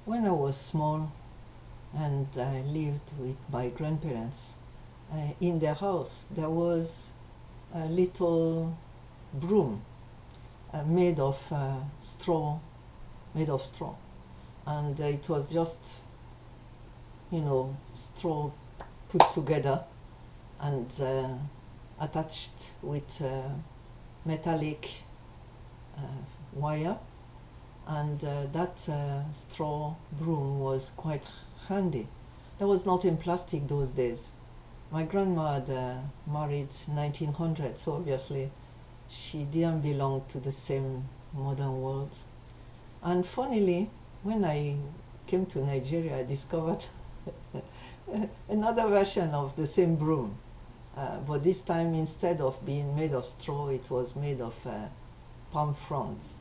When I was small and I lived with my grandparents, in their house there was a little broom made of straw, made of straw, and it was just, straw put together and attached with metallic uh, wire, and that straw broom was quite handy. There was not in plastic those days. My grandma had married 1900, so obviously she didn't belong to the same modern world. And funnily, when I came to Nigeria, I discovered another version of the same broom. But this time, instead of being made of straw, it was made of palm fronds,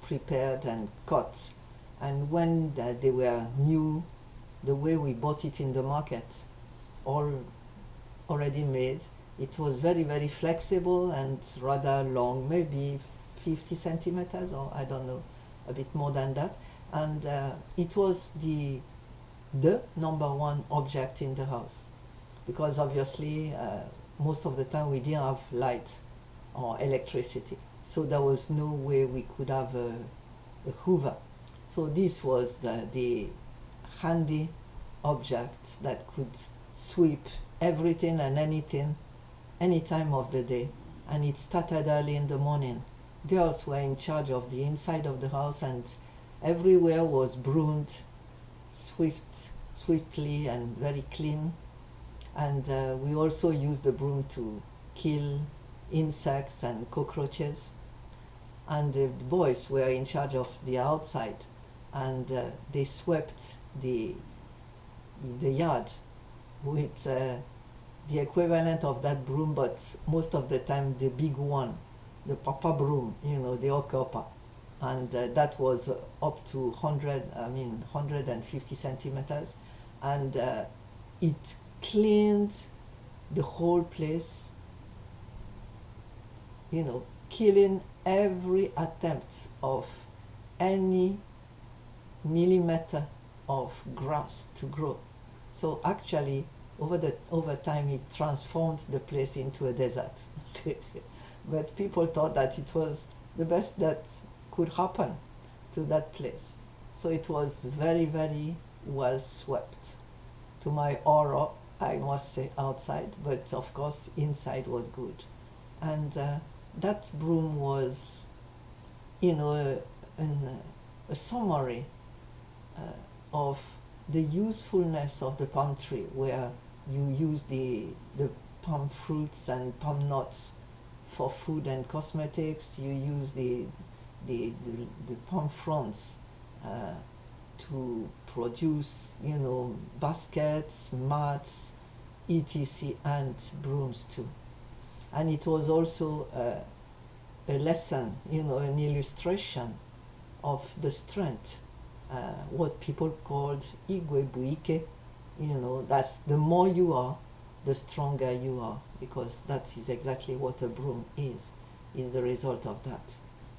prepared and cut. And when they were new, the way we bought it in the market, all already made, it was very, very flexible and rather long, maybe 50 centimeters, or I don't know, a bit more than that. And it was the number one object in the house, because obviously most of the time we didn't have light or electricity, so there was no way we could have a hoover. So this was the handy object that could sweep everything and anything any time of the day. And it started early in the morning. Girls were in charge of the inside of the house, and everywhere was broomed swiftly and very clean. And we also used the broom to kill insects and cockroaches. And the boys were in charge of the outside, and they swept the yard with the equivalent of that broom, but most of the time the big one, the papa broom, the okapa, and that was up to 150 centimeters, and it cleaned the whole place, killing every attempt of any millimeter of grass to grow. So actually, over time, it transformed the place into a desert. But people thought that it was the best that could happen to that place. So it was very, very well swept. To my horror, I must say, outside, but of course inside was good. And that broom was, a summary of the usefulness of the palm tree, where you use the palm fruits and palm nuts for food and cosmetics. You use the palm fronds to produce, baskets, mats, etc., and brooms too. And it was also a lesson, an illustration of the strength, what people called igwe buike. That's the more you are, the stronger you are, because that is exactly what a broom is the result of that.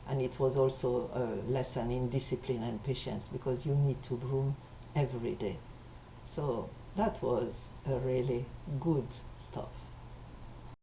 And it was also a lesson in discipline and patience, because you need to broom every day. So that was a really good stuff.